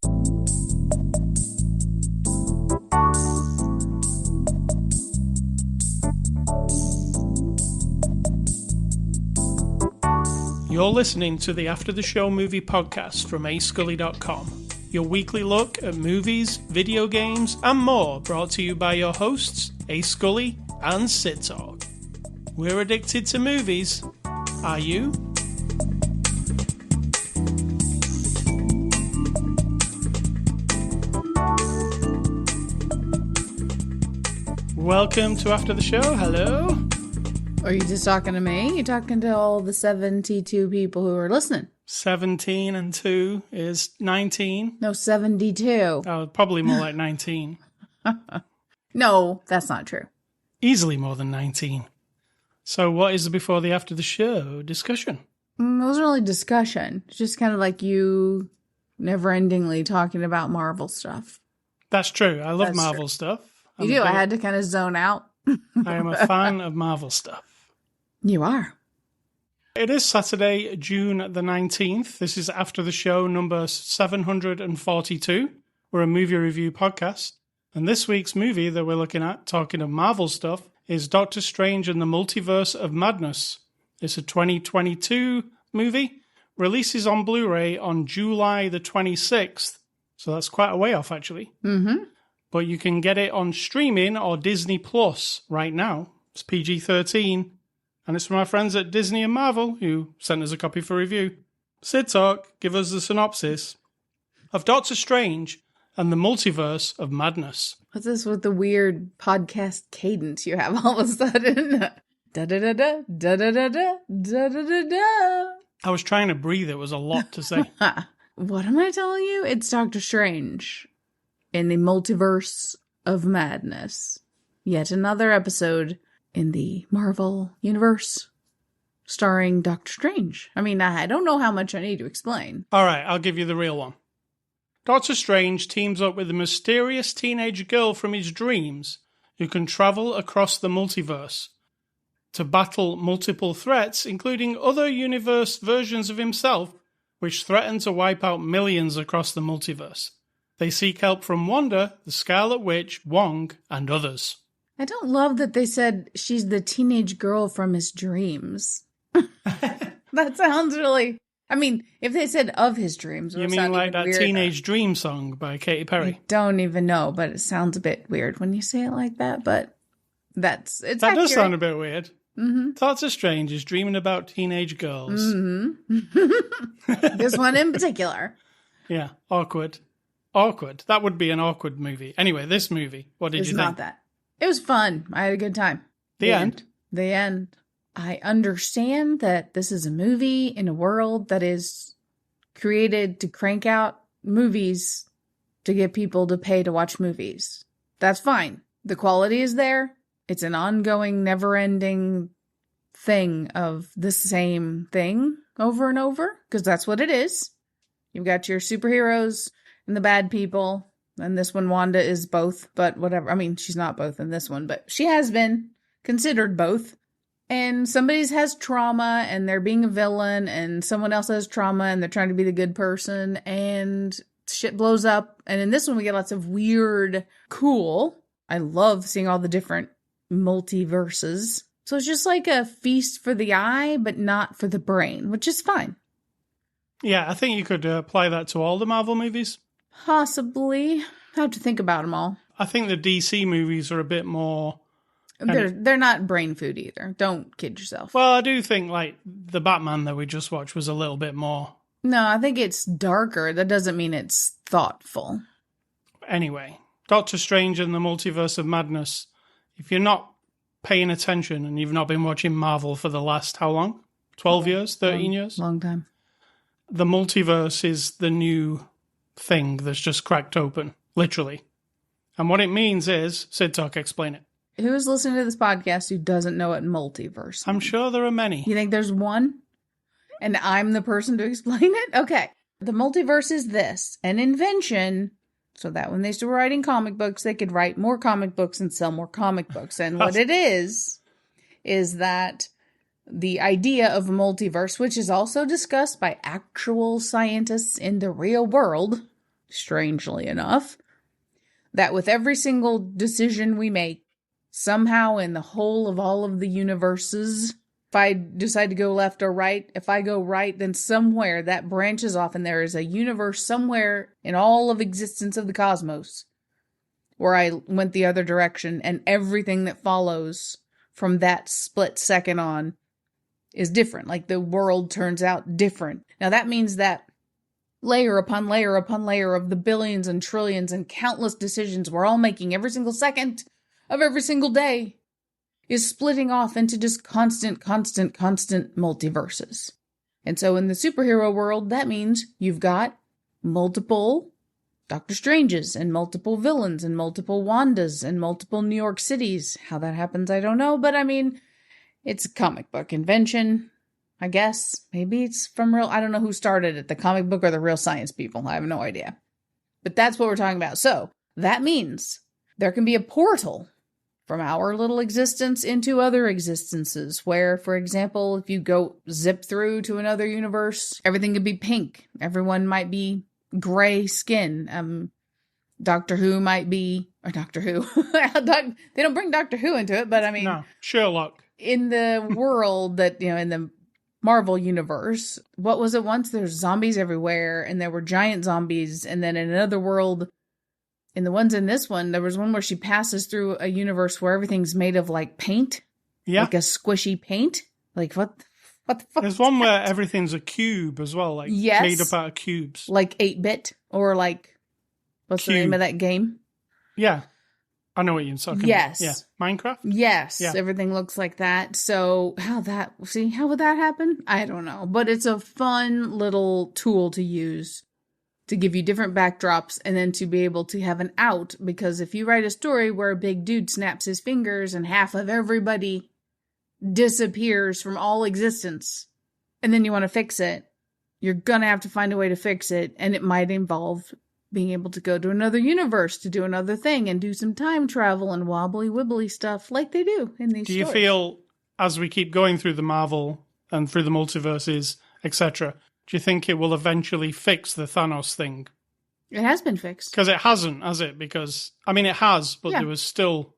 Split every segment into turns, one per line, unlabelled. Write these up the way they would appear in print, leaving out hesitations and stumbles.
You're listening to the After the Show movie podcast from ascully.com. Your weekly look at movies, video games, and more, brought to you by your hosts, A Scully and Sid Talk. We're addicted to movies. Are you? Welcome to After the Show. Hello.
Are you just talking to me? You're talking to all the 72 people who are listening.
17 and 2 is 19.
No, 72.
Oh, probably more like 19.
No, that's not true.
Easily more than 19. So what is the before the after the show discussion?
It wasn't really discussion. It's just kind of like you never-endingly talking about Marvel stuff.
That's true. I love Marvel stuff.
You do. I had to kind of zone out.
I am a fan of Marvel stuff.
You are.
It is Saturday, June the 19th. This is After the Show number 742. We're a movie review podcast. And this week's movie that we're looking at, talking of Marvel stuff, is Doctor Strange and the Multiverse of Madness. It's a 2022 movie. Releases on Blu-ray on July the 26th. So that's quite a way off, actually.
Mm-hmm.
But you can get it on streaming or Disney Plus right now. It's PG-13. And it's from our friends at Disney and Marvel, who sent us a copy for review. Sid Talk, give us the synopsis of Doctor Strange and the Multiverse of Madness.
What's this with the weird podcast cadence you have all of a sudden? Da-da-da-da, da-da-da-da, da-da-da-da.
I was trying to breathe. It was a lot to say.
What am I telling you? It's Doctor Strange in the Multiverse of Madness. Yet another episode in the Marvel Universe, starring Doctor Strange. I mean, I don't know how much I need to explain.
All right, I'll give you the real one. Doctor Strange teams up with a mysterious teenage girl from his dreams who can travel across the multiverse to battle multiple threats, including other universe versions of himself, which threaten to wipe out millions across the multiverse. They seek help from Wanda, the Scarlet Witch, Wong, and others.
I don't love that they said she's the teenage girl from his dreams. That sounds really... I mean, if they said of his dreams...
You mean like that Teenage Dream song by Katy Perry?
I don't even know, but it sounds a bit weird when you say it like that, but it's
that
accurate.
Does sound a bit weird.
Mm-hmm.
Doctor Strange is dreaming about teenage girls.
Mm-hmm. This one in particular.
Yeah, awkward. Awkward. That would be an awkward movie. Anyway, this movie, what did you think? It's
not that. It was fun. I had a good time.
The end.
The end. I understand that this is a movie in a world that is created to crank out movies to get people to pay to watch movies. That's fine. The quality is there. It's an ongoing, never-ending thing of the same thing over and over, because that's what it is. You've got your superheroes and the bad people. And this one, Wanda is both, but whatever. I mean, she's not both in this one, but she has been considered both. And somebody has trauma and they're being a villain, and someone else has trauma and they're trying to be the good person, and shit blows up. And in this one, we get lots of weird, cool. I love seeing all the different multiverses. So it's just like a feast for the eye, but not for the brain, which is fine.
Yeah, I think you could apply that to all the Marvel movies.
Possibly. I have to think about them all.
I think the DC movies are a bit more...
They're not brain food either. Don't kid yourself.
Well, I do think, like, the Batman that we just watched was a little bit more...
No, I think it's darker. That doesn't mean it's thoughtful.
Anyway, Doctor Strange and the Multiverse of Madness. If you're not paying attention and you've not been watching Marvel for the last, how long? 12 years? 13 years?
Long time.
The multiverse is the new thing that's just cracked open, literally. And what it means is, Sid Talk, explain it.
Who's listening to this podcast who doesn't know what multiverse means?
I'm sure there are many.
You think there's one? And I'm the person to explain it? Okay. The multiverse is this, an invention so that when they started writing comic books, they could write more comic books and sell more comic books. And what it is that the idea of a multiverse, which is also discussed by actual scientists in the real world, strangely enough, that with every single decision we make, somehow in the whole of all of the universes, if I decide to go left or right, if I go right, then somewhere that branches off and there is a universe somewhere in all of existence of the cosmos where I went the other direction, and everything that follows from that split second on is different. Like the world turns out different. Now that means that layer upon layer upon layer of the billions and trillions and countless decisions we're all making every single second of every single day is splitting off into just constant multiverses. And so in the superhero world, that means you've got multiple Doctor Stranges and multiple villains and multiple Wandas and multiple New York cities. How that happens, I don't know, but I mean, it's a comic book invention, I guess. Maybe it's from I don't know who started it, the comic book or the real science people. I have no idea. But that's what we're talking about. So that means there can be a portal from our little existence into other existences where, for example, if you go zip through to another universe, everything could be pink. Everyone might be gray skin. Doctor Who might be, or Doctor Who. They don't bring Doctor Who into it, but I mean,
no, Sherlock.
In the world that, in the Marvel universe, what was it once? There's zombies everywhere, and there were giant zombies, and then in another world, in the ones in this one, there was one where she passes through a universe where everything's made of like paint. Yeah. Like a squishy paint. Like what the fuck?
There's one where everything's a cube as well, like made up out of cubes.
Like 8-bit or like, what's the name of that game?
Yeah. I know what you're talking about. Yes. Yeah. Minecraft?
Yes. Yeah. Everything looks like that. So how would that happen? I don't know. But it's a fun little tool to use to give you different backdrops and then to be able to have an out. Because if you write a story where a big dude snaps his fingers and half of everybody disappears from all existence, and then you want to fix it, you're gonna have to find a way to fix it, and it might involve being able to go to another universe to do another thing and do some time travel and wobbly wibbly stuff like they do in these stories. Do you
feel, as we keep going through the Marvel and through the multiverses, etc., do you think it will eventually fix the Thanos thing?
It has been fixed.
Because it hasn't, has it? Because, I mean, it has, but there was still...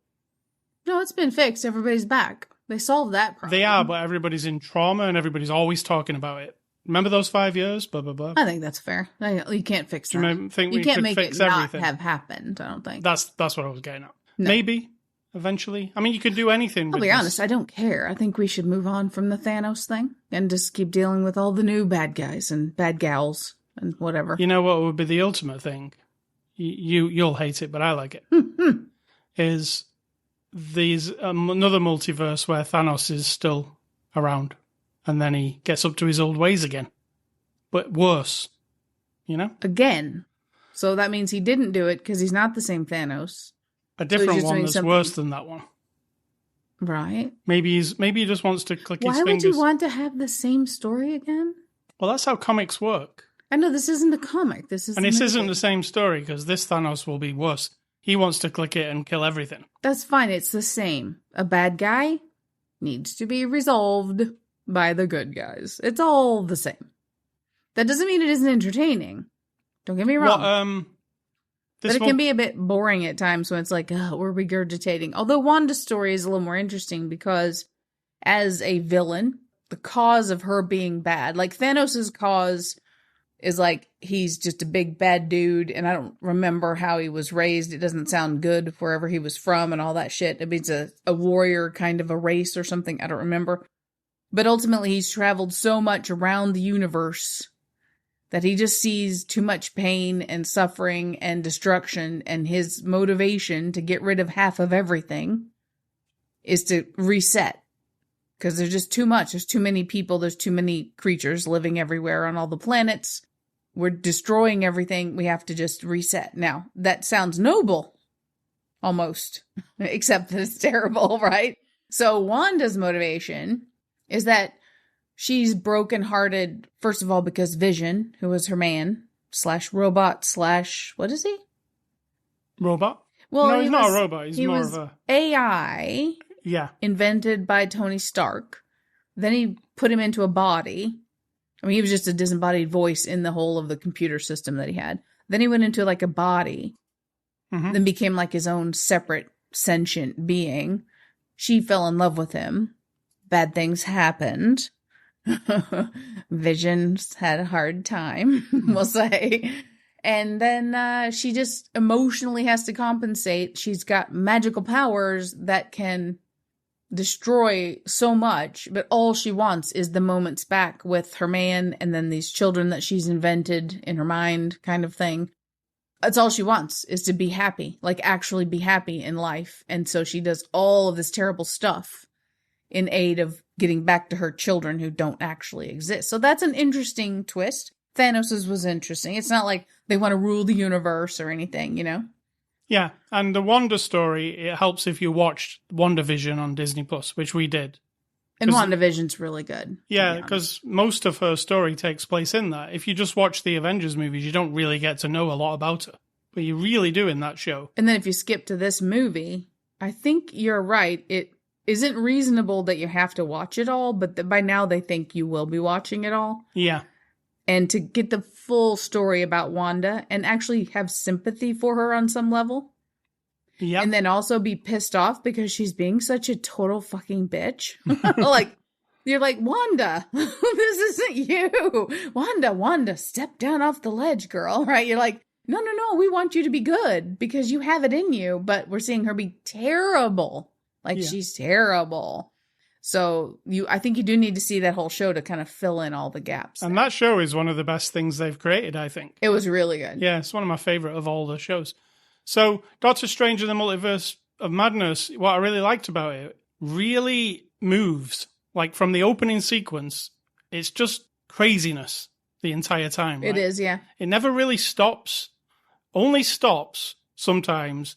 No, it's been fixed. Everybody's back. They solved that problem.
They are, but everybody's in trauma and everybody's always talking about it. Remember those 5 years? Blah, blah, blah.
I think that's fair. You can't fix that.
You
can't make
fix
it
everything?
Not have happened, I don't think.
That's what I was getting at. No. Maybe, eventually. I mean, you could do anything.
I'll be honest, I don't care. I think we should move on from the Thanos thing and just keep dealing with all the new bad guys and bad gals and whatever.
You know what would be the ultimate thing? You'll hate it, but I like it. Is these another multiverse where Thanos is still around, and then he gets up to his old ways again, but worse. Again.
So that means he didn't do it because he's not the same Thanos.
A different one that's worse than that one.
Right.
Maybe he just wants to click his fingers.
Why would you want to have the same story again?
Well, that's how comics work.
I know this isn't a comic. This isn't
the same story because this Thanos will be worse. He wants to click it and kill everything.
That's fine. It's the same. A bad guy needs to be resolved by the good guys. It's all the same. That doesn't mean it isn't entertaining. Don't get me wrong.
Well,
but it can be a bit boring at times when it's like, we're regurgitating. Although Wanda's story is a little more interesting because as a villain, the cause of her being bad, like Thanos' cause is like he's just a big bad dude, and I don't remember how he was raised. It doesn't sound good wherever he was from and all that shit. It means a warrior kind of a race or something. I don't remember. But ultimately, he's traveled so much around the universe that he just sees too much pain and suffering and destruction, and his motivation to get rid of half of everything is to reset. Because there's just too much. There's too many people. There's too many creatures living everywhere on all the planets. We're destroying everything. We have to just reset. Now, that sounds noble. Almost. Except that it's terrible, right? So Wanda's motivation is that she's brokenhearted, first of all, because Vision, who was her man, / robot / what is he?
Robot?
Well,
no, he's not a robot. He's more of a...
AI...
Yeah.
Invented by Tony Stark. Then he put him into a body. I mean, he was just a disembodied voice in the whole of the computer system that he had. Then he went into like a body,
Mm-hmm.
then became like his own separate sentient being. She fell in love with him. Bad things happened. Visions had a hard time, we'll say. And then she just emotionally has to compensate. She's got magical powers that can destroy so much, but all she wants is the moments back with her man and then these children that she's invented in her mind, kind of thing. That's all she wants, is to be happy, like actually be happy in life. And so she does all of this terrible stuff in aid of getting back to her children who don't actually exist. So that's an interesting twist. Thanos's was interesting. It's not like they want to rule the universe or anything, you know?
Yeah, and the Wanda story, it helps if you watched WandaVision on Disney+, which we did.
And WandaVision's really good.
Yeah, because most of her story takes place in that. If you just watch the Avengers movies, you don't really get to know a lot about her. But you really do in that show.
And then if you skip to this movie, I think you're right. It isn't reasonable that you have to watch it all, but by now they think you will be watching it all.
Yeah.
And to get the full story about Wanda and actually have sympathy for her on some level.
Yeah.
And then also be pissed off because she's being such a total fucking bitch. Like, you're like, Wanda, this isn't you. Wanda, step down off the ledge, girl. Right? You're like, no, we want you to be good because you have it in you. But we're seeing her be terrible. Like, she's terrible. So I think you do need to see that whole show to kind of fill in all the gaps.
And that show is one of the best things they've created, I think.
It was really good.
Yeah, it's one of my favorite of all the shows. So Doctor Strange in the Multiverse of Madness, what I really liked about it, really moves. Like from the opening sequence, it's just craziness the entire time. Right?
It is, yeah.
It never really stops, only stops sometimes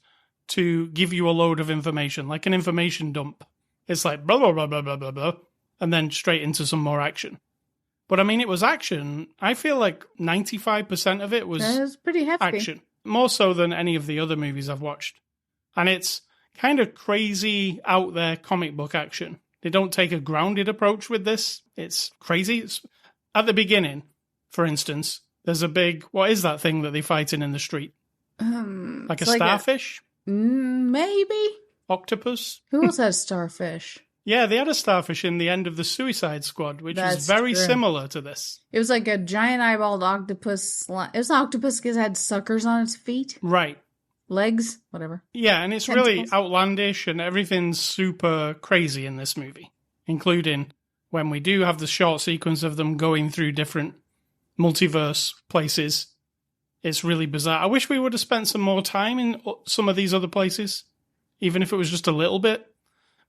to give you a load of information, like an information dump. It's like blah, blah, blah, blah, blah, blah, blah, and then straight into some more action. But I mean, it was action. I feel like 95% of it was
pretty hefty.
Action. More so than any of the other movies I've watched. And it's kind of crazy, out there comic book action. They don't take a grounded approach with this. It's crazy. At the beginning, for instance, there's a big, what is that thing that they fight in the street? Like a starfish?
Maybe.
Octopus?
Who else has starfish?
Yeah, they had a starfish in the end of the Suicide Squad, which is very similar to this.
It was like a giant eyeballed octopus. It was an octopus because it had suckers on its feet.
Right.
Legs, whatever.
Yeah, and it's really outlandish and everything's super crazy in this movie, including when we do have the short sequence of them going through different multiverse places. It's really bizarre. I wish we would have spent some more time in some of these other places, even if it was just a little bit.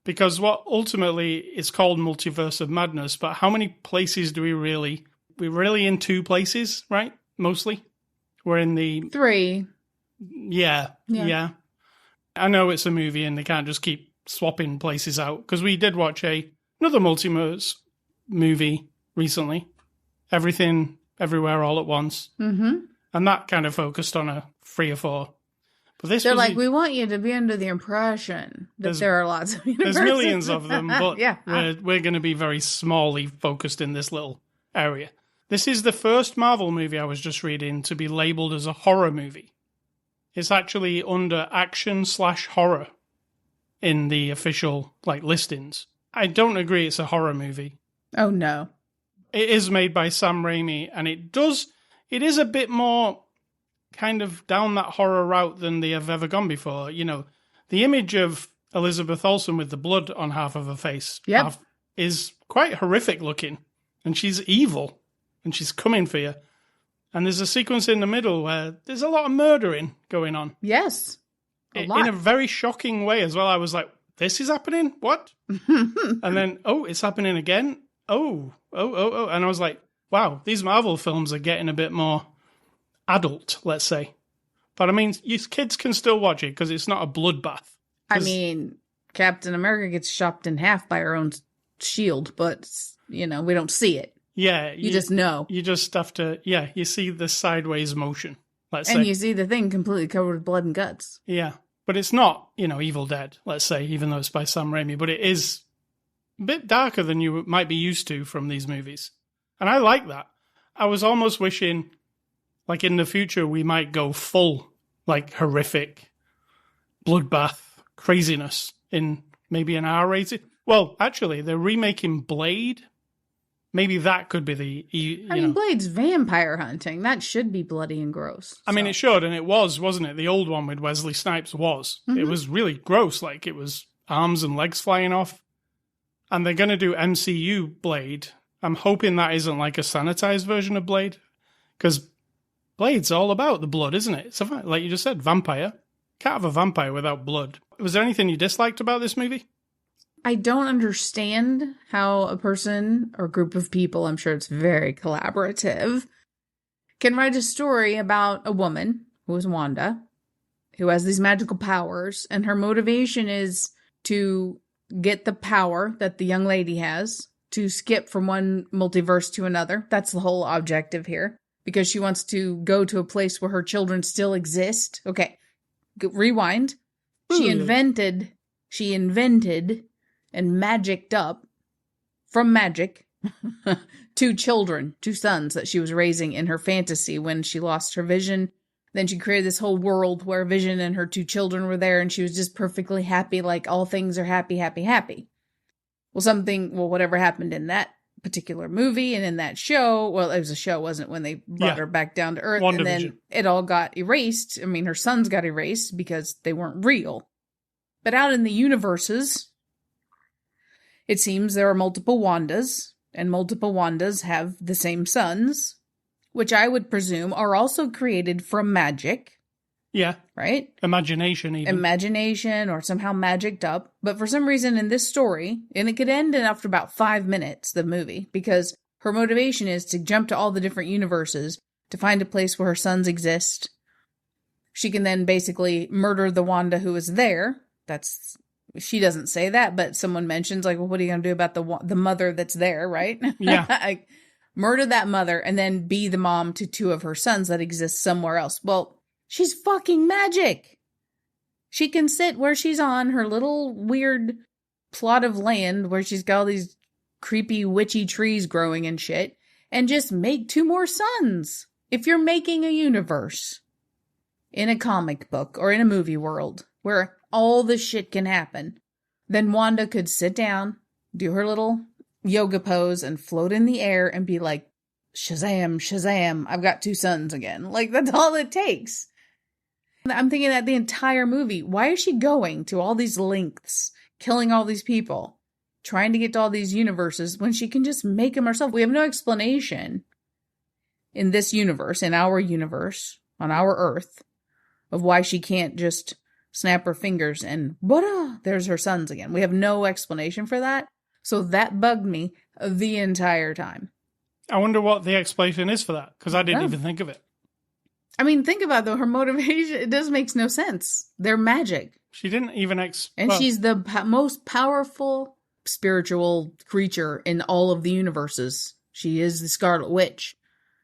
Because what ultimately is called Multiverse of Madness, but how many places do we really... We're really in 2 places, right? Mostly. We're in the...
3.
Yeah. I know it's a movie and they can't just keep swapping places out. Because we did watch another Multiverse movie recently. Everything, Everywhere, All at Once.
Mm-hmm.
And that kind of focused on a 3 or 4. But this
They're like, we want you to be under the impression that there are lots of universes.
There's millions of them, but
yeah.
we're going to be very smallly focused in this little area. This is the first Marvel movie I was just reading to be labeled as a horror movie. It's actually under action/horror in the official listings. I don't agree it's a horror movie.
Oh, no.
It is made by Sam Raimi, and it is a bit more kind of down that horror route than they have ever gone before. You know, the image of Elizabeth Olsen with the blood on half of her face is quite horrific looking. And she's evil. And she's coming for you. And there's a sequence in the middle where there's a lot of murdering going on.
Yes.
In a very shocking way as well. I was like, this is happening? What? And then, it's happening again? Oh. And I was like, wow, these Marvel films are getting a bit more adult, let's say. But I mean, you kids can still watch it because it's not a bloodbath.
I mean, Captain America gets chopped in half by her own shield, but, we don't see it.
Yeah.
You just know.
You just have to, you see the sideways motion, let's say.
And you see the thing completely covered with blood and guts.
Yeah. But it's not, Evil Dead, let's say, even though it's by Sam Raimi. But it is a bit darker than you might be used to from these movies. And I like that. I was almost wishing... Like in the future, we might go full, like horrific bloodbath craziness in maybe an R-rated. Well, actually, they're remaking Blade. Maybe that could be the.
I mean, Blade's vampire hunting. That should be bloody and gross.
I mean, it should, and it was, wasn't it? The old one with Wesley Snipes was.
Mm-hmm.
It was really gross. Like, it was arms and legs flying off. And they're going to do MCU Blade. I'm hoping that isn't like a sanitized version of Blade. Because Blade's all about the blood, isn't it? It's like you just said, vampire. Can't have a vampire without blood. Was there anything you disliked about this movie?
I don't understand how a person or group of people, I'm sure it's very collaborative, can write a story about a woman who is Wanda, who has these magical powers, and her motivation is to get the power that the young lady has, to skip from one multiverse to another. That's the whole objective here, because she wants to go to a place where her children still exist. Okay, rewind. She invented and magicked up from magic 2 children, 2 sons that she was raising in her fantasy when she lost her vision. Then she created this whole world where Vision and her 2 children were there, and she was just perfectly happy, like all things are happy, happy, happy. Well, whatever happened in that particular movie and in that show, well, it was a show, wasn't it, when they brought her back down to Earth, and then it all got erased. I mean, her sons got erased because they weren't real. But out in the universes, it seems there are multiple Wandas, and multiple Wandas have the same sons, which I would presume are also created from magic.
Yeah.
Right?
Imagination, even.
Imagination, or somehow magicked up. But for some reason in this story, and it could end in after about 5 minutes, the movie, because her motivation is to jump to all the different universes to find a place where her sons exist. She can then basically murder the Wanda who is there. She doesn't say that, but someone mentions, like, well, what are you going to do about the mother that's there, right?
Yeah.
Like, murder that mother and then be the mom to 2 of her sons that exist somewhere else. Well, she's fucking magic. She can sit where she's on her little weird plot of land where she's got all these creepy witchy trees growing and shit and just make 2 more sons. If you're making a universe in a comic book or in a movie world where all this shit can happen, then Wanda could sit down, do her little yoga pose, and float in the air and be like, Shazam, Shazam, I've got 2 sons again. Like, that's all it takes. I'm thinking that the entire movie, why is she going to all these lengths, killing all these people, trying to get to all these universes when she can just make them herself? We have no explanation in this universe, in our universe, on our Earth, of why she can't just snap her fingers and there's her sons again. We have no explanation for that. So that bugged me the entire time.
I wonder what the explanation is for that, because I didn't even think of it.
I mean, think about it, though. Her motivation, it just makes no sense. They're magic.
She didn't even
And she's the most powerful spiritual creature in all of the universes. She is the Scarlet Witch.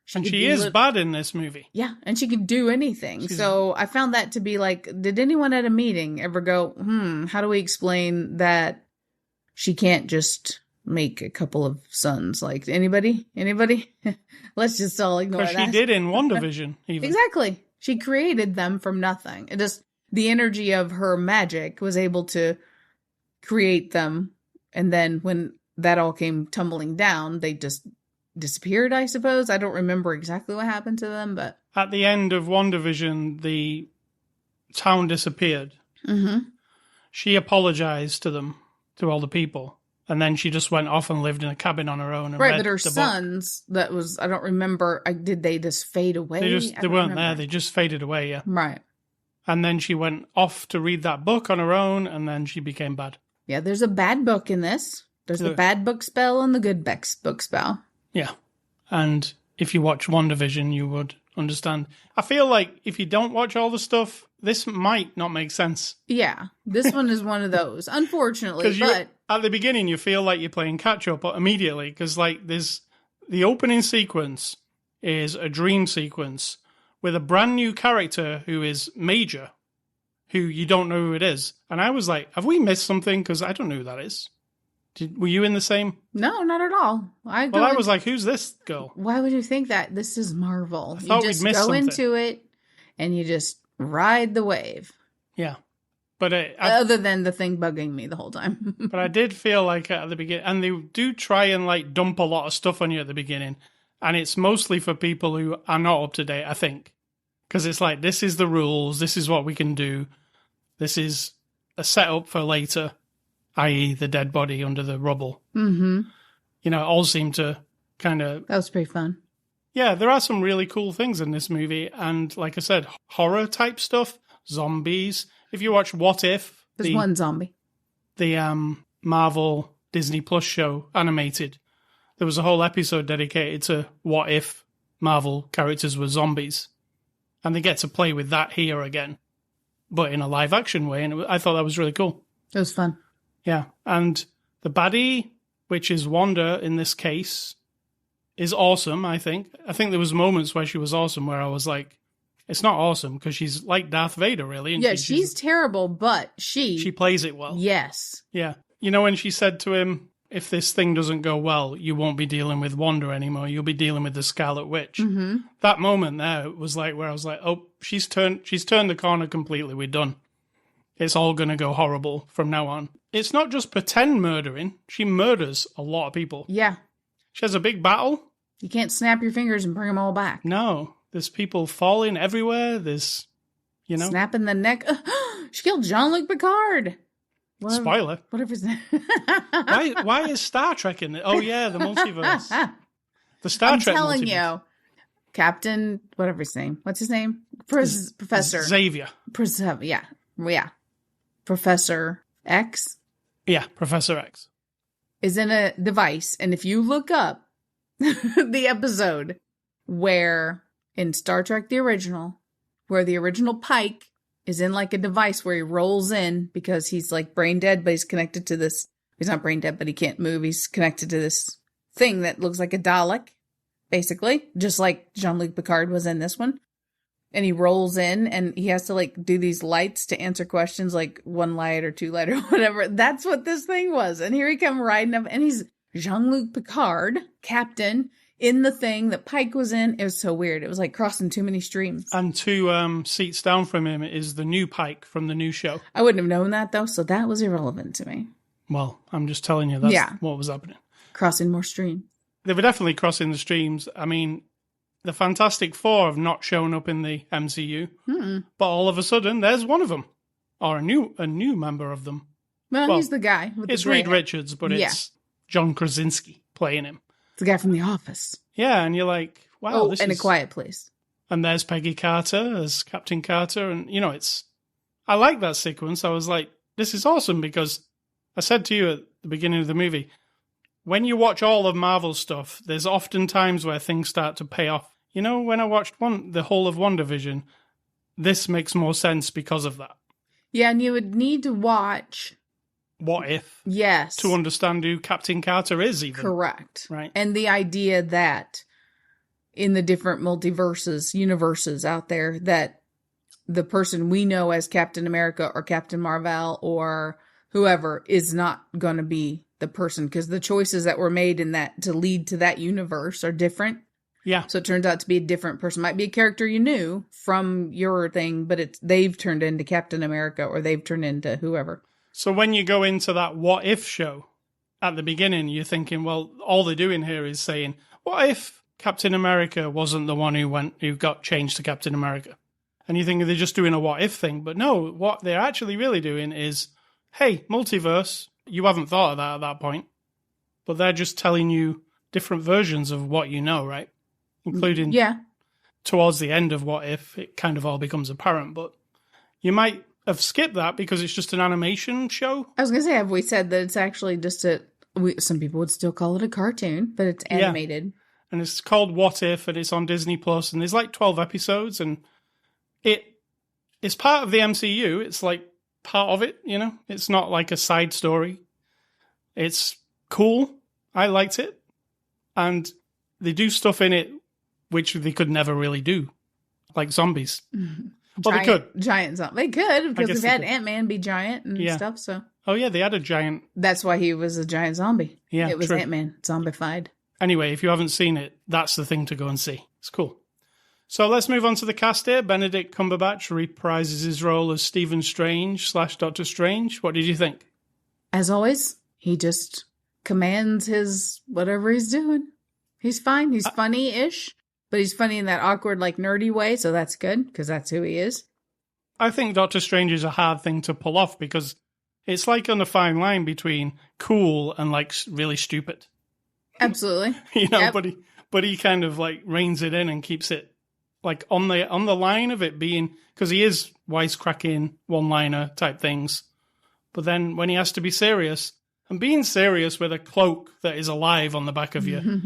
She is bad in this movie.
Yeah, and she can do anything. So I found that to be like, did anyone at a meeting ever go, how do we explain that she can't just make a couple of sons? Like, anybody? Let's just all ignore that.
Because she did in WandaVision, even.
Exactly. She created them from nothing. It just, the energy of her magic was able to create them. And then when that all came tumbling down, they just disappeared, I suppose. I don't remember exactly what happened to them, but
at the end of WandaVision, the town disappeared.
Mm-hmm.
She apologized to them, to all the people, and then she just went off and lived in a cabin on her own. And
right,
read
but her
the
sons,
book.
that was, I don't remember, did they just fade away?
They weren't there, they just faded away, yeah.
Right.
And then she went off to read that book on her own, and then she became bad.
Yeah, there's a bad book in this. There's the bad book spell and the good book spell.
Yeah. And if you watch WandaVision, you would understand. I feel like if you don't watch all the stuff, this might not make sense.
Yeah. This one is one of those, unfortunately. But
at the beginning, you feel like you're playing catch-up immediately, because like the opening sequence is a dream sequence with a brand new character who is Major, who you don't know who it is. And I was like, have we missed something? Because I don't know who that is. Were you in the same?
No, not at all.
I was like, who's this girl?
Why would you think that? This is Marvel.
I thought
you just
we'd missed
go
something.
into it and you just ride the wave.
Yeah. But
other than the thing bugging me the whole time.
But I did feel like at the beginning, and they do try and like dump a lot of stuff on you at the beginning, and it's mostly for people who are not up to date, I think. Because it's like, this is the rules, this is what we can do, this is a setup for later, i.e. the dead body under the rubble.
Mm-hmm.
You know, it all seemed to kind of...
That was pretty fun.
Yeah, there are some really cool things in this movie, and like I said, horror-type stuff, zombies. If you watch What If...
There's one zombie.
The Marvel Disney Plus show, animated, there was a whole episode dedicated to what if Marvel characters were zombies. And they get to play with that here again, but in a live-action way, and I thought that was really cool.
It was fun.
Yeah, and the baddie, which is Wanda in this case, is awesome, I think. I think there was moments where she was awesome, where I was like, it's not awesome, because she's like Darth Vader, really. And
yeah, she's terrible, but she
plays it well.
Yes.
Yeah. You know, when she said to him, if this thing doesn't go well, you won't be dealing with Wanda anymore. You'll be dealing with the Scarlet Witch.
Mm-hmm.
That moment there was like where I was like, oh, she's turned the corner completely. We're done. It's all going to go horrible from now on. It's not just pretend murdering. She murders a lot of people.
Yeah.
She has a big battle.
You can't snap your fingers and bring them all back.
No. There's people falling everywhere. There's, you know.
Snapping the neck. She killed Jean-Luc Picard.
Spoiler.
Whatever his name.
Why is Star Trek in it? Oh, yeah, the multiverse. The Star Trek multiverse.
I'm telling you. Captain, whatever his name. What's his name? Professor.
Xavier.
Yeah. Yeah. Professor X.
Yeah, Professor X.
Is in a device. And if you look up the episode where in Star Trek the original, where the original Pike is in like a device where he rolls in because he's like brain dead, but he's connected to this. He's not brain dead, but he can't move. He's connected to this thing that looks like a Dalek, basically, just like Jean-Luc Picard was in this one. And he rolls in and he has to like do these lights to answer questions, like 1 light or 2 light or whatever. That's what this thing was. And here he come riding up and he's Jean-Luc Picard, captain, in the thing that Pike was in. It was so weird. It was like crossing too many streams.
And 2 seats down from him is the new Pike from the new show.
I wouldn't have known that though, so that was irrelevant to me.
Well, I'm just telling you that's what was happening.
Crossing more streams.
They were definitely crossing the streams. I mean, the Fantastic Four have not shown up in the MCU, but all of a sudden there's one of them, or a new member of them.
Well, he's the guy.
It's Reed Richards, but it's John Krasinski playing him.
The guy from The Office.
Yeah, and you're like, wow.
Oh, and A Quiet Place.
And there's Peggy Carter as Captain Carter, and you know, I like that sequence. I was like, this is awesome, because I said to you at the beginning of the movie, when you watch all of Marvel's stuff, there's often times where things start to pay off. You know, when I watched the whole of WandaVision, this makes more sense because of that.
Yeah, and you would need to watch
What If?
Yes.
To understand who Captain Carter is, even.
Correct.
Right.
And the idea that in the different universes out there, that the person we know as Captain America or Captain Marvel or whoever is not going to be the person, because the choices that were made in that to lead to that universe are different.
Yeah.
So it turns out to be a different person. Might be a character you knew from your thing, but they've turned into Captain America or they've turned into whoever.
So when you go into that What If show at the beginning, you're thinking, well, all they're doing here is saying, what if Captain America wasn't the one who got changed to Captain America? And you think they're just doing a what if thing. But no, what they're actually really doing is, hey, multiverse, you haven't thought of that at that point. But they're just telling you different versions of what you know, right? Including towards the end of What If, it kind of all becomes apparent. But you might have skipped that because it's just an animation show.
I was going to say, have we said that it's actually just some people would still call it a cartoon, but it's animated.
Yeah. And it's called What If, and it's on Disney Plus, and there's like 12 episodes, and it's part of the MCU. It's like part of it, you know? It's not like a side story. It's cool. I liked it. And they do stuff in it which they could never really do, like zombies. Mm-hmm. Well, they could.
Giant zombies. They could, because they've had Ant-Man be giant and stuff, so.
Oh, yeah, they had a giant...
That's why he was a giant zombie.
Yeah,
it was
true.
Ant-Man, zombified.
Anyway, if you haven't seen it, that's the thing to go and see. It's cool. So let's move on to the cast here. Benedict Cumberbatch reprises his role as Stephen Strange / Doctor Strange. What did you think?
As always, he just commands his whatever he's doing. He's fine. He's funny-ish, but he's funny in that awkward, like, nerdy way, so that's good, because that's who he is.
I think Doctor Strange is a hard thing to pull off, because it's like on a fine line between cool and, like, really stupid.
Absolutely.
Yep. but he kind of, like, reins it in and keeps it, like, on the line of it being, because he is wisecracking one-liner type things. But then when he has to be serious, and being serious with a cloak that is alive on the back of you,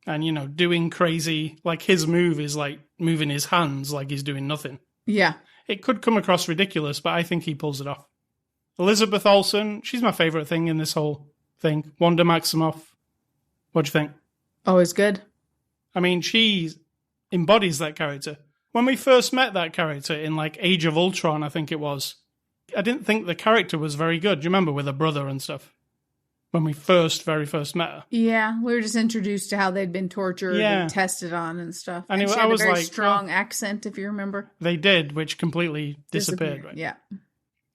and, doing crazy, like his move is like moving his hands like he's doing nothing.
Yeah.
It could come across ridiculous, but I think he pulls it off. Elizabeth Olsen, she's my favorite thing in this whole thing. Wanda Maximoff, what do you think?
Always good.
I mean, she embodies that character. When we first met that character in, like, Age of Ultron, I think it was, I didn't think the character was very good. Do you remember, with her brother and stuff? When we very first met her.
Yeah, we were just introduced to how they'd been tortured and tested on and stuff. And she had a very strong accent, if you remember.
They did, which completely disappeared. Right?
Yeah.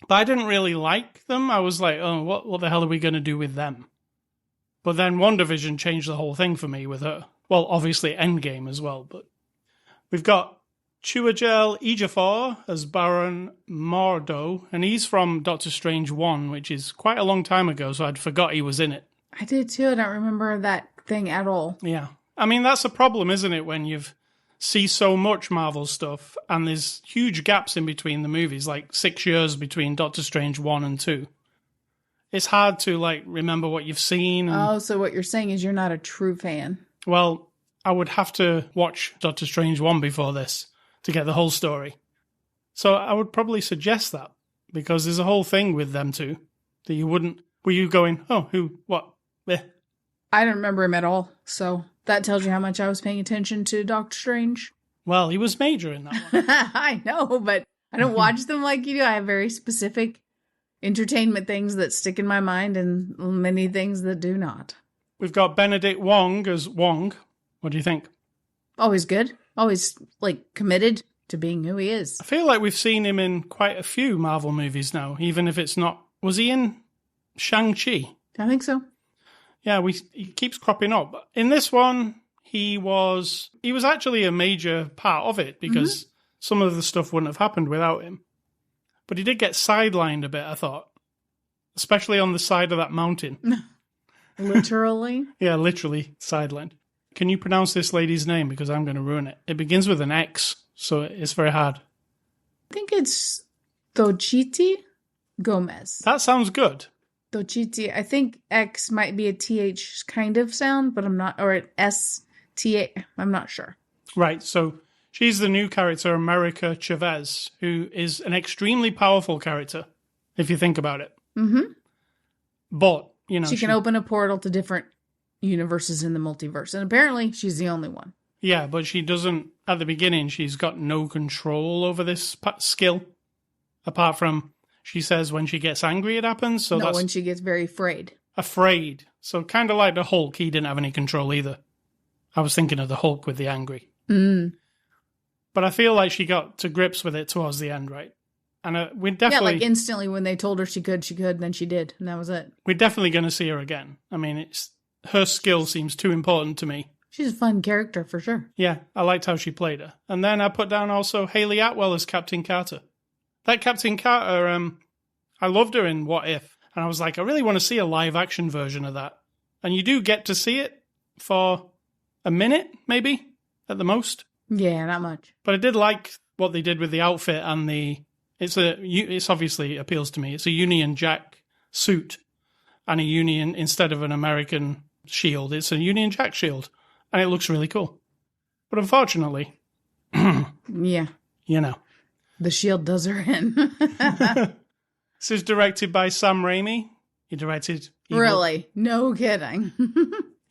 But I didn't really like them. I was like, oh, what the hell are we going to do with them? But then WandaVision changed the whole thing for me with her. Well, obviously Endgame as well, but we've got Chiwetel Ejiofor as Baron Mordo, and he's from Doctor Strange 1, which is quite a long time ago, so I'd forgot he was in it.
I did too. I don't remember that thing at all.
Yeah. I mean, that's a problem, isn't it, when you see so much Marvel stuff, and there's huge gaps in between the movies, like 6 years between Doctor Strange 1 and 2. It's hard to, like, remember what you've seen.
Oh, so what you're saying is you're not a true fan.
Well, I would have to watch Doctor Strange 1 before this to get the whole story. So I would probably suggest that, because there's a whole thing with them two that you wouldn't... Were you going, oh, who, what, eh?
I don't remember him at all, so that tells you how much I was paying attention to Doctor Strange.
Well, he was major in that one.
I know, but I don't watch them like you do. I have very specific entertainment things that stick in my mind and many things that do not.
We've got Benedict Wong as Wong. What do you think?
Always good. Always, like, committed to being who he is.
I feel like we've seen him in quite a few Marvel movies now, even if it's not... Was he in Shang-Chi?
I think so.
Yeah, he keeps cropping up. In this one, he was actually a major part of it, because some of the stuff wouldn't have happened without him. But he did get sidelined a bit, I thought. Especially on the side of that mountain.
Literally?
Yeah, literally sidelined. Can you pronounce this lady's name? Because I'm going to ruin it. It begins with an X, so it's very hard.
I think it's Tochiti Gomez.
That sounds good.
Tochiti. I think X might be a TH kind of sound, but I'm not, or an STA. I'm not sure. Right,
so she's the new character, America Chavez, who is an extremely powerful character, if you think about it.
Mm-hmm.
But,
she can open a portal to different universes in the multiverse, and apparently she's the only one.
Yeah, but she doesn't, at the beginning, she's got no control over this skill, apart from, she says when she gets angry it happens. So that's
when she gets very afraid.
Afraid. So kind of like the Hulk, he didn't have any control either. I was thinking of the Hulk with the angry.
Mm.
But I feel like she got to grips with it towards the end, right? And we definitely...
Yeah, like instantly when they told her she could, and then she did, and that was it.
We're definitely going to see her again. I mean, her skill seems too important to me.
She's a fun character, for sure.
Yeah, I liked how she played her. And then I put down also Hayley Atwell as Captain Carter. That Captain Carter, I loved her in What If. And I was like, I really want to see a live-action version of that. And you do get to see it for a minute, maybe, at the most.
Yeah, not much.
But I did like what they did with the outfit and it's obviously appeals to me. It's a Union Jack suit and a Union, instead of an American shield, it's a Union Jack shield. And it looks really cool. But unfortunately,
yeah, the shield does her in.
This is directed by Sam Raimi. He directed
Really? No kidding.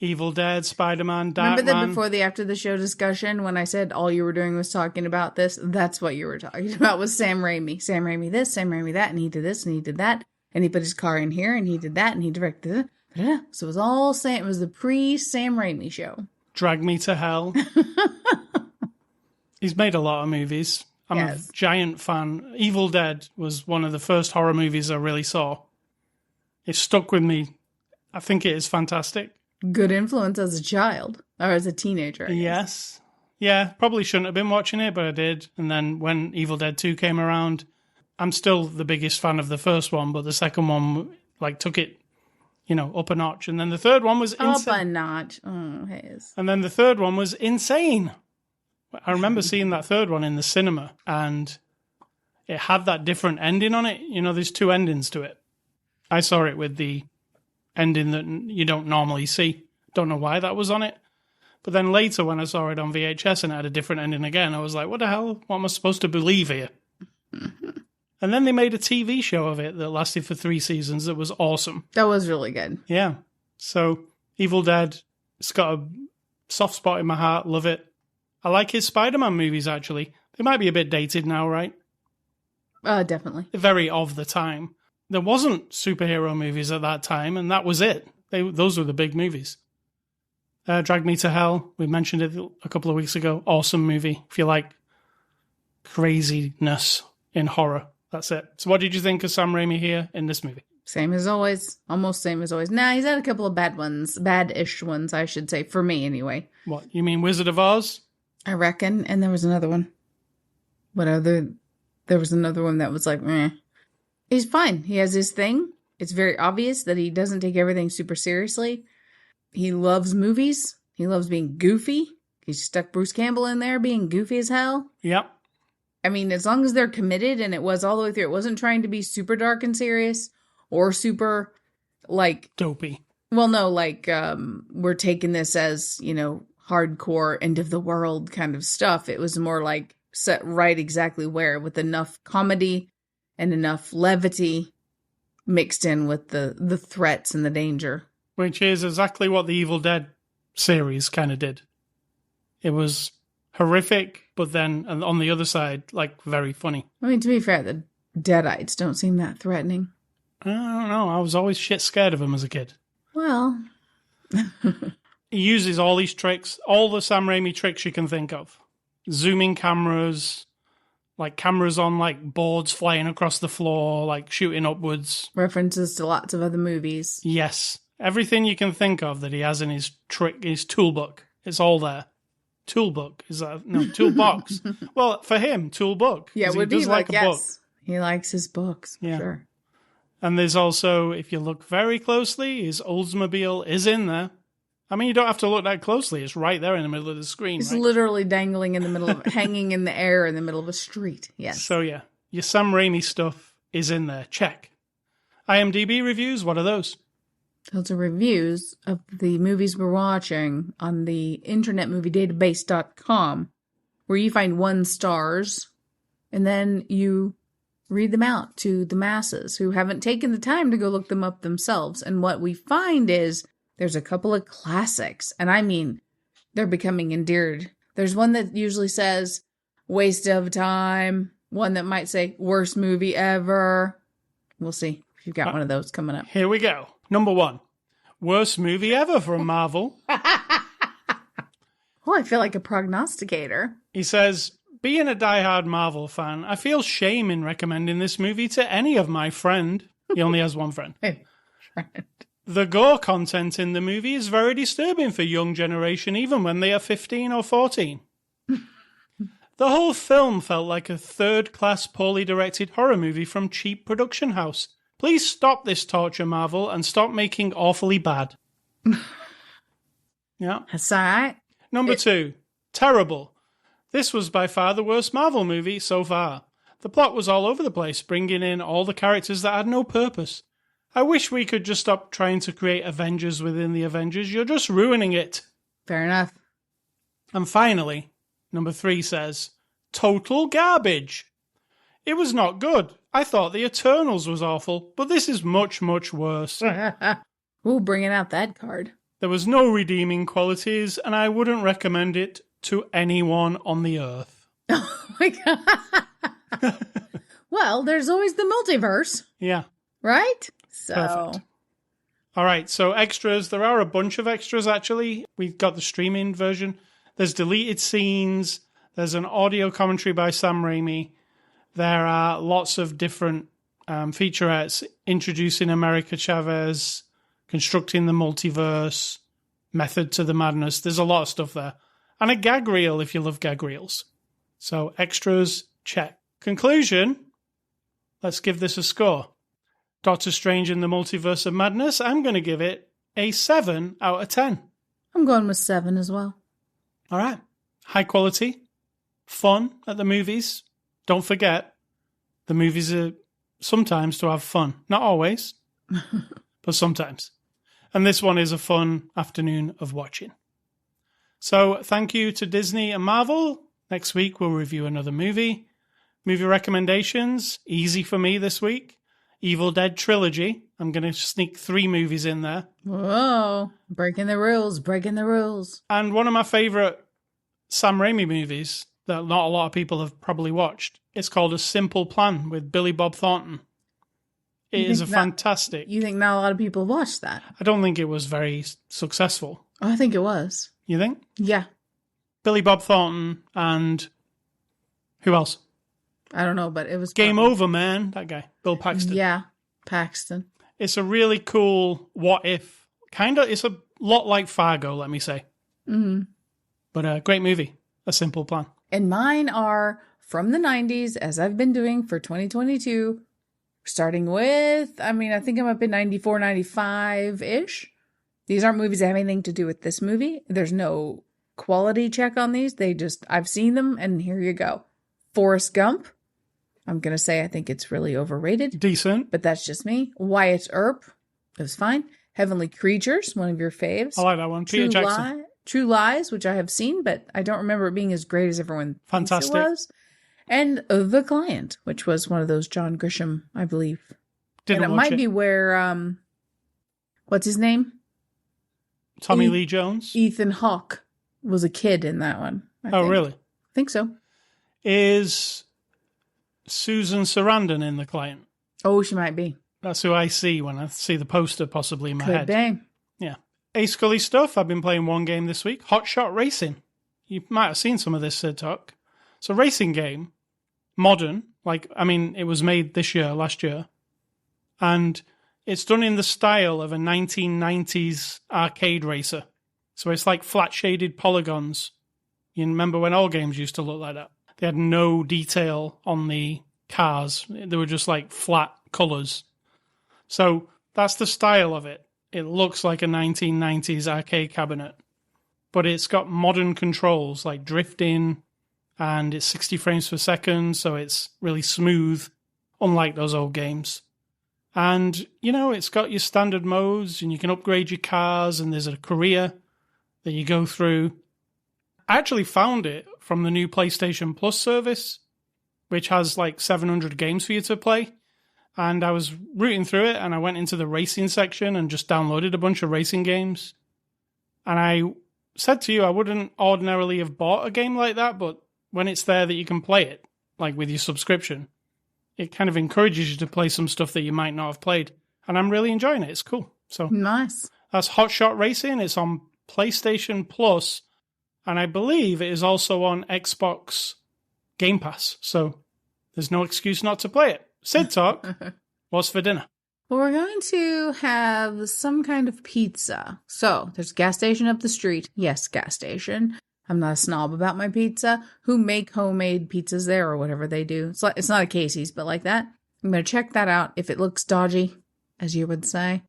Evil Dead, Spider-Man, Darkman.
Remember that before the after the show discussion when I said all you were doing was talking about this? That's what you were talking about was Sam Raimi. Sam Raimi this, Sam Raimi that, and he did this and he did that. and he put his car in here, and he did that, and he directed it. So it was all Sam. It was the pre-Sam Raimi show.
Drag Me to Hell. He's made a lot of movies. I'm a giant fan. Evil Dead was one of the first horror movies I really saw. It stuck with me. I think it is fantastic.
Good influence as a child, or as a teenager, I guess.
Yes. Yeah, probably shouldn't have been watching it, but I did. And then when Evil Dead 2 came around, I'm still the biggest fan of the first one, but the second one, like, took it, up a notch. And then the third one was insane.
Up a notch. Oh, Hayes.
And then the third one was insane. I remember seeing that third one in the cinema, and it had that different ending on it. There's two endings to it. I saw it with the ending that you don't normally see. Don't know why that was on it. But then later when I saw it on VHS and it had a different ending again, I was like, what the hell? What am I supposed to believe here? And then they made a TV show of it that lasted for 3 seasons that was awesome.
That was really good.
Yeah. So Evil Dead, it's got a soft spot in my heart. Love it. I like his Spider-Man movies, actually. They might be a bit dated now, right?
Definitely.
They're very of the time. There wasn't superhero movies at that time, and that was it. Those were the big movies. Drag Me to Hell, we mentioned it a couple of weeks ago. Awesome movie. If you like craziness in horror, that's it. So what did you think of Sam Raimi here in this movie?
Same as always. Almost same as always. Nah, he's had a couple of bad ones. Bad-ish ones, I should say. For me, anyway.
What, you mean Wizard of Oz?
I reckon. And there was another one. There was another one that was like, meh. He's fine. He has his thing. It's very obvious that he doesn't take everything super seriously. He loves movies. He loves being goofy. He stuck Bruce Campbell in there being goofy as hell.
Yep.
I mean, as long as they're committed, and it was all the way through, it wasn't trying to be super dark and serious or super, like...
dopey.
Well, no, like, we're taking this as, hardcore end of the world kind of stuff. It was more like set right exactly where, with enough comedy and enough levity mixed in with the threats and the danger.
Which is exactly what the Evil Dead series kind of did. It was horrific, but then on the other side, like, very funny.
I mean, to be fair, the Deadites don't seem that threatening.
I don't know. I was always shit scared of them as a kid.
Well...
He uses all these tricks, all the Sam Raimi tricks you can think of. Zooming cameras, like cameras on like boards flying across the floor, like shooting upwards.
References to lots of other movies.
Yes. Everything you can think of that he has in his toolbook. It's all there. Toolbook. Is that no toolbox? Well, for him, toolbook.
Yeah,
he does like a book.
He likes his books, for sure.
And there's also, if you look very closely, his Oldsmobile is in there. I mean, you don't have to look that closely. It's right there in the middle of the screen.
It's literally dangling in the middle of, hanging in the air in the middle of a street. Yes.
So yeah, your Sam Raimi stuff is in there. Check. IMDb reviews, what are those?
Those are reviews of the movies we're watching on the internetmoviedatabase.com, where you find 1 stars, and then you read them out to the masses who haven't taken the time to go look them up themselves. And what we find is there's a couple of classics, and I mean, they're becoming endeared. There's one that usually says, waste of time. One that might say, worst movie ever. We'll see if you've got one of those coming up.
Here we go. Number 1. Worst movie ever from Marvel.
Oh, I feel like a prognosticator.
He says, being a diehard Marvel fan, I feel shame in recommending this movie to any of my friend. He only has one friend. The gore content in the movie is very disturbing for young generation, even when they are 15 or 14. The whole film felt like a third-class, poorly directed horror movie from cheap production house. Please stop this torture, Marvel, and stop making awfully bad. Yeah.
That's all right.
Number 2. Terrible. This was by far the worst Marvel movie so far. The plot was all over the place, bringing in all the characters that had no purpose. I wish we could just stop trying to create Avengers within the Avengers. You're just ruining it.
Fair enough.
And finally, number 3 says, total garbage. It was not good. I thought the Eternals was awful, but this is much, much worse.
Ooh, bringing out that card.
There was no redeeming qualities, and I wouldn't recommend it to anyone on the earth.
Oh my God. Well, there's always the multiverse.
Yeah.
Right? So,
Perfect. All right, so extras. There are a bunch of extras, actually. We've got the streaming version. There's deleted scenes. There's an audio commentary by Sam Raimi. There are lots of different featurettes introducing America Chavez, constructing the multiverse, method to the madness. There's a lot of stuff there. And a gag reel if you love gag reels. So extras, check. Conclusion, let's give this a score. Doctor Strange in the Multiverse of Madness, I'm going to give it a 7 out of 10.
I'm going with 7 as well.
All right. High quality, fun at the movies. Don't forget, the movies are sometimes to have fun. Not always, but sometimes. And this one is a fun afternoon of watching. So thank you to Disney and Marvel. Next week, we'll review another movie. Movie recommendations, easy for me this week. Evil Dead Trilogy. I'm going to sneak 3 movies in there.
Whoa. Breaking the rules, breaking the rules.
And one of my favorite Sam Raimi movies that not a lot of people have probably watched. It's called A Simple Plan with Billy Bob Thornton. It is fantastic.
You think not a lot of people watched that?
I don't think it was very successful.
Oh, I think it was.
You think?
Yeah.
Billy Bob Thornton and who else?
I don't know, but it was
Game Over, man. That guy, Bill Paxton.
Yeah, Paxton.
It's a really cool what if. It's a lot like Fargo, let me say.
Mm-hmm.
But a great movie. A Simple Plan.
And mine are from the 90s, as I've been doing for 2022. Starting with, I think I'm up in 94, 95-ish. These aren't movies that have anything to do with this movie. There's no quality check on these. I've seen them, and here you go. Forrest Gump. I'm going to say I think it's really overrated.
Decent.
But that's just me. Wyatt Earp. It was fine. Heavenly Creatures, one of your faves.
I like that one. Peter Jackson.
True Lies, which I have seen, but I don't remember it being as great as everyone thinks it was. And The Client, which was one of those John Grisham, I believe.
Didn't watch
it. Might be where, what's his name?
Tommy Lee Jones?
Ethan Hawke was a kid in that one. I think.
Really?
I think so.
Is Susan Sarandon in The Client?
Oh, she might be.
That's who I see when I see the poster possibly in my head.
Could be.
Yeah. A Scully stuff. I've been playing one game this week. Hot Shot Racing. You might have seen some of this, Sid Talk. It's a racing game. Modern. It was made last year. And it's done in the style of a 1990s arcade racer. So it's like flat-shaded polygons. You remember when all games used to look like that? They had no detail on the cars. They were just like flat colours. So that's the style of it. It looks like a 1990s arcade cabinet. But it's got modern controls like drifting, and it's 60 frames per second, so it's really smooth, unlike those old games. And, it's got your standard modes, and you can upgrade your cars, and there's a career that you go through. I actually found it from the new PlayStation Plus service, which has 700 games for you to play. And I was rooting through it, and I went into the racing section and just downloaded a bunch of racing games. And I said to you, I wouldn't ordinarily have bought a game like that, but when it's there that you can play it, with your subscription, it kind of encourages you to play some stuff that you might not have played. And I'm really enjoying it. It's cool. So
nice.
That's Hot Shot Racing. It's on PlayStation Plus, and I believe it is also on Xbox Game Pass. So there's no excuse not to play it. Sid Talk, what's for dinner?
Well, we're going to have some kind of pizza. So there's a gas station up the street. Yes, gas station. I'm not a snob about my pizza. Who make homemade pizzas there or whatever they do. It's not a Casey's, but like that. I'm going to check that out. If it looks dodgy, as you would say,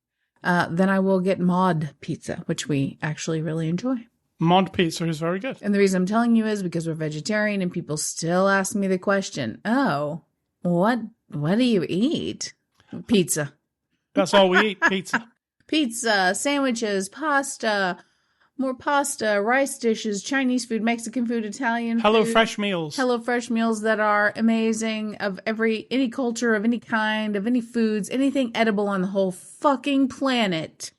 then I will get mod pizza, which we actually really enjoy.
Mod pizza is very good.
And the reason I'm telling you is because we're vegetarian and people still ask me the question, oh, what do you eat? Pizza.
That's all we eat, pizza.
Pizza, sandwiches, pasta, more pasta, rice dishes, Chinese food, Mexican food, Italian food.
HelloFresh meals.
HelloFresh meals that are amazing, of any culture, of any kind, of any foods, anything edible on the whole fucking planet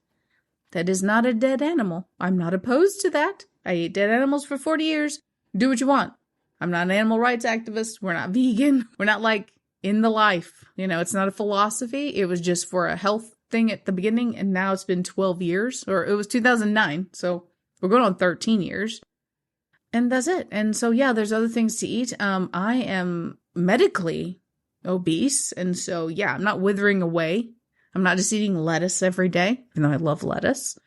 that is not a dead animal. I'm not opposed to that. I ate dead animals for 40 years. Do what you want. I'm not an animal rights activist. We're not vegan. We're not like in the life. It's not a philosophy. It was just for a health thing at the beginning, and now it's been 12 years, or it was 2009, so we're going on 13 years. And that's it. And so, yeah, there's other things to eat. I am medically obese, and so, yeah, I'm not withering away. I'm not just eating lettuce every day, even though I love lettuce.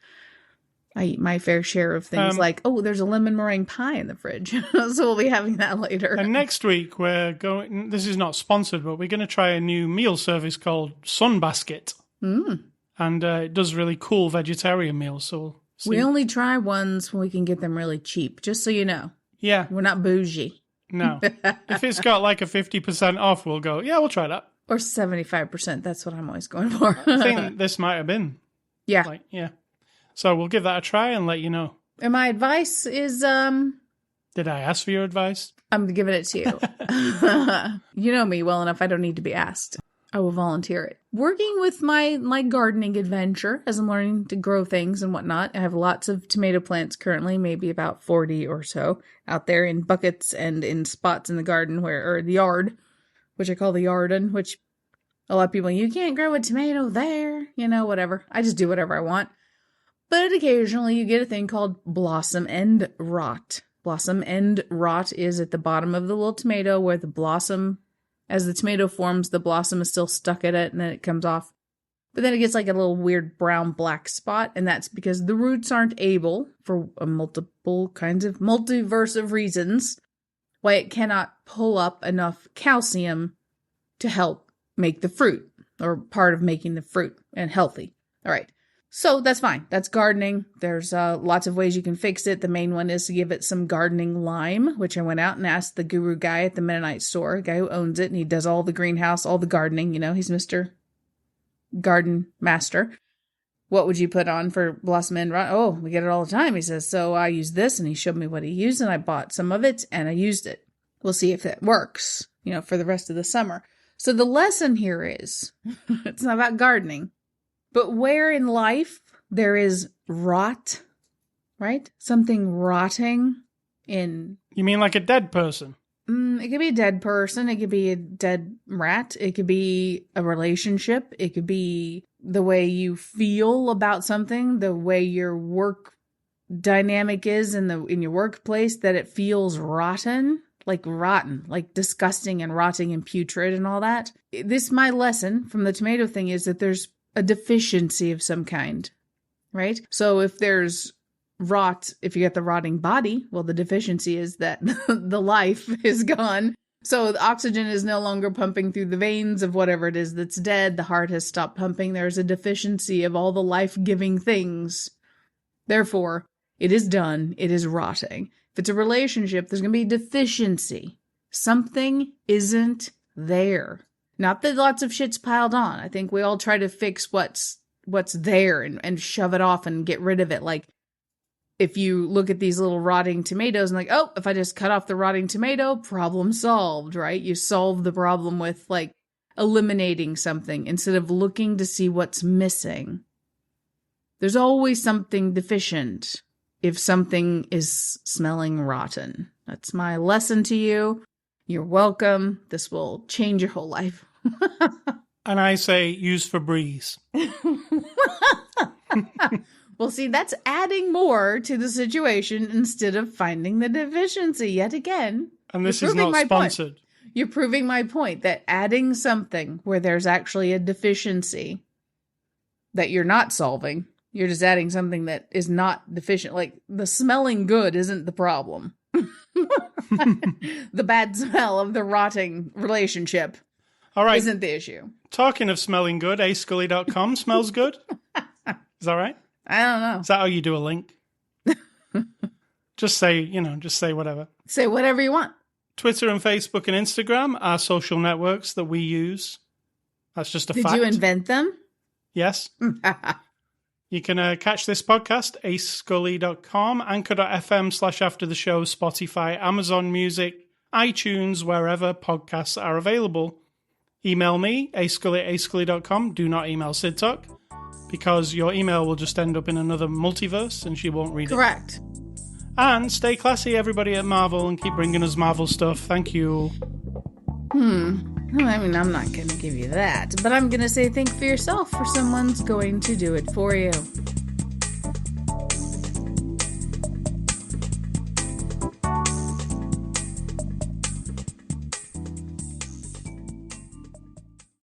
I eat my fair share of things like, there's a lemon meringue pie in the fridge. So we'll be having that later.
And next week we're going, this is not sponsored, but we're going to try a new meal service called Sunbasket. And it does really cool vegetarian meals. So we'll see.
We only try ones when we can get them really cheap, just so you know.
Yeah.
We're not bougie.
No. If it's got like a 50% off, we'll go, yeah, we'll try that.
Or 75%. That's what I'm always going for.
I think this might have been.
Yeah.
Yeah. So we'll give that a try and let you know.
And my advice is...
Did I ask for your advice?
I'm giving it to you. You know me well enough. I don't need to be asked. I will volunteer it. Working with my gardening adventure as I'm learning to grow things and whatnot. I have lots of tomato plants currently, maybe about 40 or so out there in buckets and in spots in the garden or the yard, which I call the yarden, which a lot of people, you can't grow a tomato there, whatever. I just do whatever I want. But occasionally you get a thing called blossom end rot. Blossom end rot is at the bottom of the little tomato where the blossom, as the tomato forms, the blossom is still stuck at it and then it comes off. But then it gets like a little weird brown black spot, and that's because the roots aren't able, for multiple kinds of multiverse of reasons, why it cannot pull up enough calcium to help make the fruit, or part of making the fruit and healthy. All right. So that's fine. That's gardening. There's lots of ways you can fix it. The main one is to give it some gardening lime, which I went out and asked the guru guy at the Mennonite store, a guy who owns it, and he does all the greenhouse, all the gardening. He's Mr. Garden Master. What would you put on for blossom end rot? Oh, we get it all the time. He says, so I use this, and he showed me what he used, and I bought some of it, and I used it. We'll see if that works, for the rest of the summer. So the lesson here is, it's not about gardening. But where in life there is rot, right? Something rotting in...
You mean like a dead person?
It could be a dead person. It could be a dead rat. It could be a relationship. It could be the way you feel about something, the way your work dynamic is in your workplace, that it feels rotten, like disgusting and rotting and putrid and all that. My lesson from the tomato thing is that there's a deficiency of some kind, right? So if there's rot, if you get the rotting body, well, the deficiency is that the life is gone. So the oxygen is no longer pumping through the veins of whatever it is that's dead. The heart has stopped pumping. There's a deficiency of all the life-giving things. Therefore, it is done. It is rotting. If it's a relationship, there's going to be deficiency. Something isn't there. Not that lots of shit's piled on. I think we all try to fix what's there and shove it off and get rid of it. Like, if you look at these little rotting tomatoes and like, oh, if I just cut off the rotting tomato, problem solved, right? You solve the problem with like eliminating something instead of looking to see what's missing. There's always something deficient if something is smelling rotten. That's my lesson to you. You're welcome. This will change your whole life.
And I say use Febreze.
Well, see, that's adding more to the situation instead of finding the deficiency yet again.
And this is not sponsored.
You're proving my point that adding something where there's actually a deficiency that you're not solving, you're just adding something that is not deficient. Like, the smelling good isn't the problem. The bad smell of the rotting relationship isn't the issue.
Talking of smelling good, ascully.com smells good. Is that right?
I don't know.
Is that how you do a link? Just say whatever.
Say whatever you want.
Twitter and Facebook and Instagram are social networks that we use. That's just a fact.
Did you invent them?
Yes. You can catch this podcast, ascully.com, anchor.fm/aftertheshow, Spotify, Amazon Music, iTunes, wherever podcasts are available. Email me, ascully@ascully.com. Do not email Sid Talk, because your email will just end up in another multiverse and she won't read it.
Correct.
And stay classy, everybody at Marvel, and keep bringing us Marvel stuff. Thank you.
Well, I mean, I'm not going to give you that, but I'm going to say think for yourself, for someone's going to do it for you.